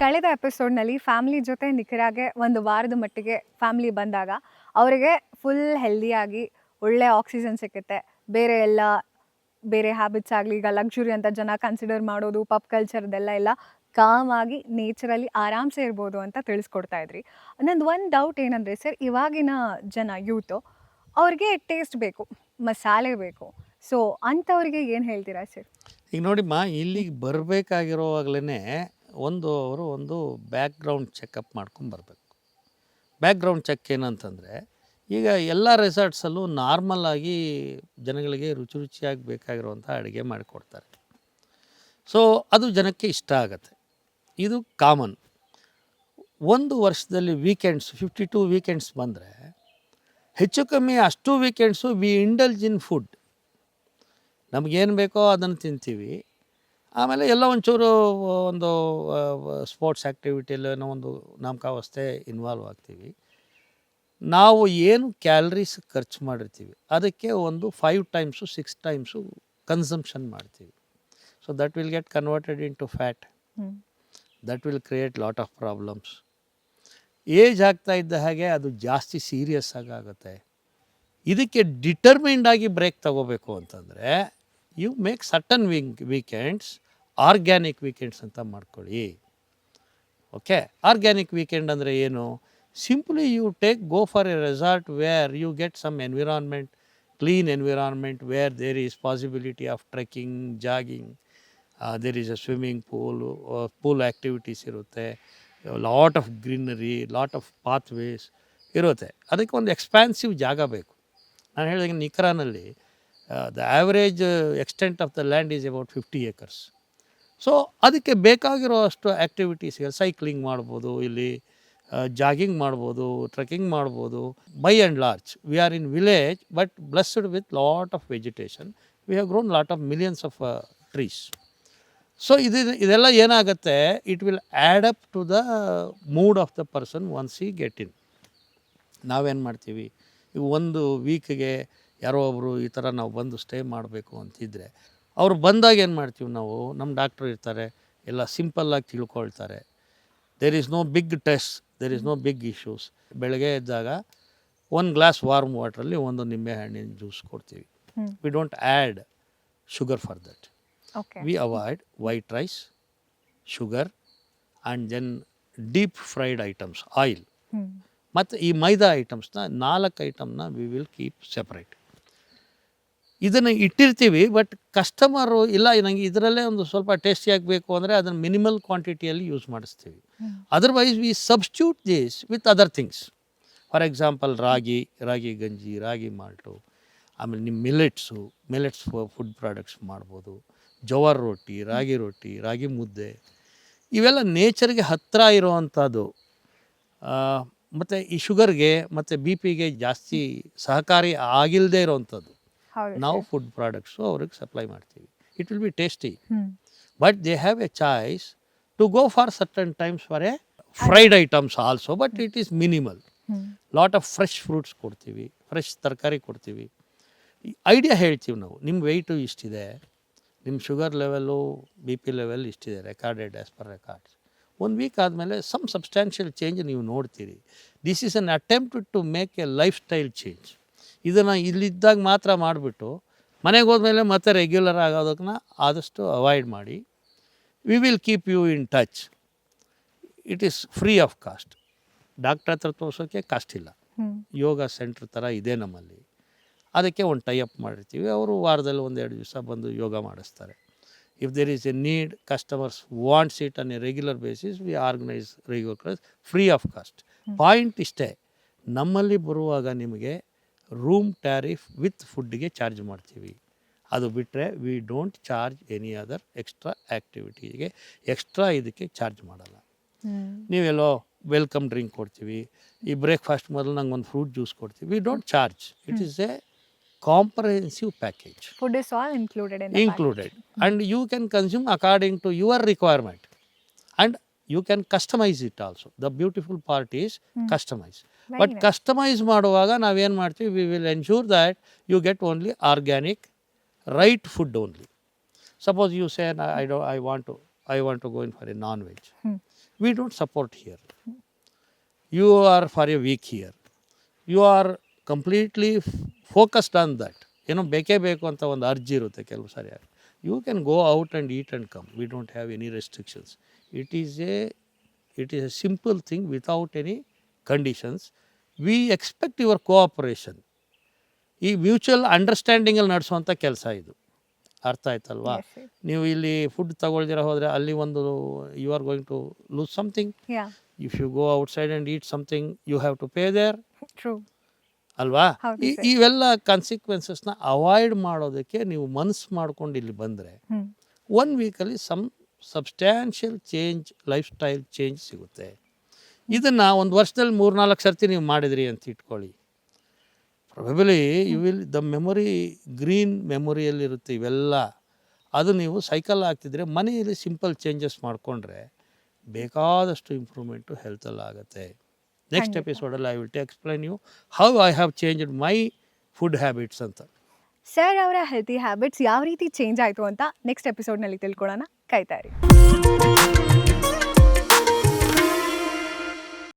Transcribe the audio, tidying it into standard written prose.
ಕಳೆದ ಎಪಿಸೋಡ್ನಲ್ಲಿ ಫ್ಯಾಮಿಲಿ ಜೊತೆ ನಿಖರಾಗೆ ಒಂದು ವಾರದ ಮಟ್ಟಿಗೆ ಫ್ಯಾಮಿಲಿ ಬಂದಾಗ ಅವರಿಗೆ ಫುಲ್ ಹೆಲ್ದಿಯಾಗಿ ಒಳ್ಳೆ ಆಕ್ಸಿಜನ್ ಸಿಕ್ಕುತ್ತೆ. ಬೇರೆ ಹ್ಯಾಬಿಟ್ಸ್ ಆಗಲಿ, ಈಗ ಲಕ್ಸುರಿ ಅಂತ ಜನ ಕನ್ಸಿಡರ್ ಮಾಡೋದು, ಪಬ್ ಕಲ್ಚರ್ದೆಲ್ಲ ಎಲ್ಲ ಕಾಮಾಗಿ ನೇಚರಲ್ಲಿ ಆರಾಮ್ಸೆ ಇರ್ಬೋದು ಅಂತ ತಿಳಿಸ್ಕೊಡ್ತಾ ಇದ್ರಿ. ನಂದು ಒಂದು ಡೌಟ್ ಏನಂದರೆ ಸರ್, ಇವಾಗಿನ ಜನ ಯೂತು ಅವ್ರಿಗೆ ಟೇಸ್ಟ್ ಬೇಕು, ಮಸಾಲೆ ಬೇಕು. ಸೊ ಅಂಥವ್ರಿಗೆ ಏನು ಹೇಳ್ತೀರಾ ಸರ್? ಈಗ ನೋಡಿಮ್ಮ, ಇಲ್ಲಿಗೆ ಬರಬೇಕಾಗಿರೋವಾಗಲೇ ಅವರು ಒಂದು ಬ್ಯಾಕ್ಗ್ರೌಂಡ್ ಚೆಕಪ್ ಮಾಡ್ಕೊಂಬರ್ಬೇಕು. ಬ್ಯಾಕ್ಗ್ರೌಂಡ್ ಚೆಕ್ ಏನಂತಂದರೆ, ಈಗ ಎಲ್ಲ ರೆಸಾರ್ಟ್ಸಲ್ಲೂ ನಾರ್ಮಲ್ಲಾಗಿ ಜನಗಳಿಗೆ ರುಚಿ ರುಚಿಯಾಗಿ ಬೇಕಾಗಿರುವಂಥ ಅಡುಗೆ ಮಾಡಿಕೊಡ್ತಾರೆ. ಸೊ ಅದು ಜನಕ್ಕೆ ಇಷ್ಟ ಆಗುತ್ತೆ, ಇದು ಕಾಮನ್. ಒಂದು ವರ್ಷದಲ್ಲಿ ವೀಕೆಂಡ್ಸ್ 52 ವೀಕೆಂಡ್ಸ್ ಬಂದರೆ ಹೆಚ್ಚು ಕಮ್ಮಿ ಅಷ್ಟು weekends we indulge in food. ನಮಗೇನು ಬೇಕೋ ಅದನ್ನು ತಿಂತೀವಿ. ಆಮೇಲೆ ಎಲ್ಲ ಒಂಚೂರು ಒಂದು ಸ್ಪೋರ್ಟ್ಸ್ ಆ್ಯಕ್ಟಿವಿಟಿಯಲ್ಲಿ ಏನೋ ಒಂದು ನಾಮಕಾವಸ್ಥೆ ಇನ್ವಾಲ್ವ್ ಆಗ್ತೀವಿ. ನಾವು ಏನು ಕ್ಯಾಲರೀಸ್ ಖರ್ಚು ಮಾಡಿರ್ತೀವಿ ಅದಕ್ಕೆ ಒಂದು 5 ಟೈಮ್ಸು 6 ಟೈಮ್ಸು ಕನ್ಸಂಪ್ಷನ್ ಮಾಡ್ತೀವಿ. So that will get converted into fat. That will create lot of problems. Age ಆಗ್ತಾ ಇದ್ದ ಹಾಗೆ ಅದು ಜಾಸ್ತಿ ಸೀರಿಯಸ್ ಆಗುತ್ತೆ. ಇದಕ್ಕೆ ಡಿಟರ್ಮಿನ್ಡ್ ಆಗಿ ಬ್ರೇಕ್ ತಗೋಬೇಕು ಅಂತಂದರೆ you make certain weekends organic weekends ಅಂತ ಮಾಡ್ಕೊಳ್ಳಿ. ಓಕೆ, ಆರ್ಗ್ಯಾನಿಕ್ ವೀಕೆಂಡ್ ಅಂದರೆ ಏನು? Simply you go for a resort where you get some environment, clean environment, where there is possibility of trekking, jogging, there is a swimming pool activities ಇರುತ್ತೆ, lot of greenery, lot of pathways ಇರುತ್ತೆ. ಅದಕ್ಕೆ ಒಂದು expansive ಜಾಗ ಬೇಕು. ನಾನು ಹೇಳಿದಾಗ ನಿಖರಾನಲ್ಲಿ the average extent of the land is about 50 acres. So ಅದಕ್ಕೆ ಬೇಕಾಗಿರೋ ಅಷ್ಟು ಆ್ಯಕ್ಟಿವಿಟೀಸ್, ಸೈಕ್ಲಿಂಗ್ ಮಾಡ್ಬೋದು, ಇಲ್ಲಿ ಜಾಗಿಂಗ್ ಮಾಡ್ಬೋದು, ಟ್ರೆಕ್ಕಿಂಗ್ ಮಾಡ್ಬೋದು. By and large we are in village but blessed with lot of vegetation. We have grown lot of millions of trees. So ಇದೆಲ್ಲ ಏನಾಗುತ್ತೆ, it will add up to the mood of the person once he get in. ನಾವೇನು ಮಾಡ್ತೀವಿ, ಈಗ ಒಂದು ವೀಕ್ಗೆ ಯಾರೋ ಒಬ್ಬರು ಈ ಥರ ನಾವು ಬಂದು ಸ್ಟೇ ಮಾಡಬೇಕು ಅಂತಿದ್ದರೆ ಅವ್ರು ಬಂದಾಗ ಏನು ಮಾಡ್ತೀವಿ ನಾವು, ನಮ್ಮ ಡಾಕ್ಟ್ರು ಇರ್ತಾರೆ, ಎಲ್ಲ ಸಿಂಪಲ್ಲಾಗಿ ತಿಳ್ಕೊಳ್ತಾರೆ. There is no big test, there is no big issues. ಬೆಳಗ್ಗೆ ಎದ್ದಾಗ 1 ಗ್ಲಾಸ್ ವಾರ್ಮ್ ವಾಟ್ರಲ್ಲಿ ಒಂದು ನಿಂಬೆಹಣ್ಣಿನ ಜ್ಯೂಸ್ ಕೊಡ್ತೀವಿ. We don't add sugar for that. We avoid white rice, sugar and then deep fried items, oil. ಮತ್ತು ಈ ಮೈದಾ ಐಟಮ್ಸ್ನ 4 ಐಟಮ್ನ ವಿ ವಿಲ್ ಕೀಪ್ ಸೆಪ್ರೇಟ್. ಇದನ್ನು ಇಟ್ಟಿರ್ತೀವಿ, ಬಟ್ ಕಸ್ಟಮರು ಇಲ್ಲ ನನಗೆ ಇದರಲ್ಲೇ ಒಂದು ಸ್ವಲ್ಪ ಟೇಸ್ಟಿಯಾಗಿ ಬೇಕು ಅಂದರೆ ಅದನ್ನು ಮಿನಿಮಲ್ ಕ್ವಾಂಟಿಟಿಯಲ್ಲಿ ಯೂಸ್ ಮಾಡಿಸ್ತೀವಿ. Otherwise we substitute this with other things. For example ragi ಗಂಜಿ, ರಾಗಿ ಮಾಲ್ಟು, ಆಮೇಲೆ ನಿಮ್ಮ ಮಿಲೆಟ್ಸ್ ಫುಡ್ ಪ್ರಾಡಕ್ಟ್ಸ್ ಮಾಡ್ಬೋದು, ಜವಾರ್ ರೊಟ್ಟಿ, ರಾಗಿ ಮುದ್ದೆ, ಇವೆಲ್ಲ ನೇಚರ್ಗೆ ಹತ್ತಿರ ಇರೋವಂಥದ್ದು. ಮತ್ತು ಈ ಶುಗರ್ಗೆ ಮತ್ತು ಬಿ ಪಿಗೆ ಜಾಸ್ತಿ ಸಹಕಾರಿ ಆಗಿಲ್ಲದೆ ಇರೋವಂಥದ್ದು ನಾವು ಫುಡ್ ಪ್ರಾಡಕ್ಟ್ಸು ಅವ್ರಿಗೆ ಸಪ್ಲೈ ಮಾಡ್ತೀವಿ. It will be tasty, but they have a choice to go for certain times for a fried items also, but it is minimal. Lot of fresh fruits ಕೊಡ್ತೀವಿ, fresh ತರಕಾರಿ ಕೊಡ್ತೀವಿ. Idea ಹೇಳ್ತೀವಿ ನಾವು, ನಿಮ್ಮ weight ಇಷ್ಟಿದೆ, ನಿಮ್ಮ sugar level, B P level ಇಷ್ಟಿದೆ, recorded as per records. 1 week ಆದಮೇಲೆ ಸಮ್ ಸಬ್ಸ್ಟ್ಯಾನ್ಷಿಯಲ್ ಚೇಂಜ್ ನೀವು ನೋಡ್ತೀರಿ. This is an attempt to make A life style change. ಇದನ್ನು ಇಲ್ಲಿದ್ದಾಗ ಮಾತ್ರ ಮಾಡಿಬಿಟ್ಟು ಮನೆಗೆ ಹೋದ್ಮೇಲೆ ಮತ್ತೆ ರೆಗ್ಯುಲರ್ ಆಗೋದನ್ನ ಆದಷ್ಟು ಅವಾಯ್ಡ್ ಮಾಡಿ. We will keep you in touch. It is free of cost. Doctor ಹತ್ರ ತೋರಿಸೋಕ್ಕೆ ಕಾಸ್ಟ್ ಇಲ್ಲ. ಯೋಗ ಸೆಂಟ್ರ್ ಥರ ಇದೆ ನಮ್ಮಲ್ಲಿ. ಅದಕ್ಕೆ ಒಂದು ಟೈಅಪ್ ಮಾಡಿರ್ತೀವಿ. ಅವರು ವಾರದಲ್ಲಿ 1-2 ದಿವಸ ಬಂದು ಯೋಗ ಮಾಡಿಸ್ತಾರೆ. If there is a need, customers wants it on a regular basis, we organise regular class free of cost. Point ಇಷ್ಟೇ, ನಮ್ಮಲ್ಲಿ ಬರುವಾಗ ನಿಮಗೆ ರೂಮ್ ಟ್ಯಾರಿಫ್ ವಿತ್ ಫುಡ್ಗೆ ಚಾರ್ಜ್ ಮಾಡ್ತೀವಿ. ಅದು ಬಿಟ್ಟರೆ we don't charge any other extra ಆ್ಯಕ್ಟಿವಿಟಿಗೆ. ಎಕ್ಸ್ಟ್ರಾ ಇದಕ್ಕೆ ಚಾರ್ಜ್ ಮಾಡಲ್ಲ. ನೀವೆಲ್ಲೋ ವೆಲ್ಕಮ್ ಡ್ರಿಂಕ್ ಕೊಡ್ತೀವಿ, ಈ ಬ್ರೇಕ್ಫಾಸ್ಟ್ ಮೊದಲು ನಂಗೆ ಒಂದು ಫ್ರೂಟ್ ಜ್ಯೂಸ್ ಕೊಡ್ತೀವಿ. We don't charge. It is A comprehensive package. Food is all included in the included package. And you can consume according to your requirement, and you can customize it also. The beautiful part is customize. But customize ಮಾಡುವಾಗ ನಾವೇನು ಮಾಡ್ತೀವಿ, we will ensure that you get only organic, right food only. Suppose you say I want to go in for a non-veg. We don't support here. You are for a week here. You are completely focused on that. ಏನೋ ಬೇಕೇ ಬೇಕು ಅಂತ ಒಂದು ಅರ್ಜಿ ಇರುತ್ತೆ ಕೆಲವು ಸಾರಿ. You can go out and eat and come. We don't have any restrictions. It is a simple thing without any conditions. We expect your cooperation. ಈ ಮ್ಯೂಚುವಲ್ ಅಂಡರ್ಸ್ಟ್ಯಾಂಡಿಂಗಲ್ಲಿ ನಡೆಸುವಂಥ ಕೆಲಸ ಇದು. ಅರ್ಥ ಆಯ್ತಲ್ವಾ? Yes, yes. ನೀವು ಇಲ್ಲಿ ಫುಡ್ ತಗೊಳ್ದಿರ ಹೋದರೆ ಅಲ್ಲಿ ಒಂದು you are going to lose something. Yeah, if you go outside and eat something you have to pay there, true. ಅಲ್ವಾ? ಹೌದು sir. ಇವೆಲ್ಲ ಕಾನ್ಸಿಕ್ವೆನ್ಸಸ್ನ ಅವಾಯ್ಡ್ ಮಾಡೋದಕ್ಕೆ ನೀವು ಮನಸ್ಸು ಮಾಡ್ಕೊಂಡು ಇಲ್ಲಿ ಬಂದರೆ ಹ್ಮ್. 1 ವೀಕಲ್ಲಿ substantial change, life style change ಸಿಗುತ್ತೆ. ಇದನ್ನು ಒಂದು ವರ್ಷದಲ್ಲಿ 3-4 ಸರ್ತಿ ನೀವು ಮಾಡಿದ್ರಿ ಅಂತ ಇಟ್ಕೊಳ್ಳಿ, probably you will the memory, green ಮೆಮೊರಿಯಲ್ಲಿರುತ್ತೆ ಇವೆಲ್ಲ. ಅದು ನೀವು ಸೈಕಲ್ ಆಗ್ತಿದ್ರೆ ಮನೆಯಲ್ಲಿ ಸಿಂಪಲ್ ಚೇಂಜಸ್ ಮಾಡಿಕೊಂಡ್ರೆ ಬೇಕಾದಷ್ಟು ಇಂಪ್ರೂವ್ಮೆಂಟು ಹೆಲ್ತಲ್ಲಿ ಆಗುತ್ತೆ. ನೆಕ್ಸ್ಟ್ ಖಂಡಿತ. ಎಪಿಸೋಡಲ್ಲಿ I will explain you how I have changed my food habits ಅಂತ. ಸರ್ ಅವರ ಹೆಲ್ತಿ ಹ್ಯಾಬಿಟ್ಸ್ ಯಾವ ರೀತಿ ಚೇಂಜ್ ಆಯಿತು ಅಂತ ನೆಕ್ಸ್ಟ್ ಎಪಿಸೋಡ್ನಲ್ಲಿ ತಿಳ್ಕೊಳ್ಳೋಣ. ಕಾಯ್ತಾ ಇರಿ.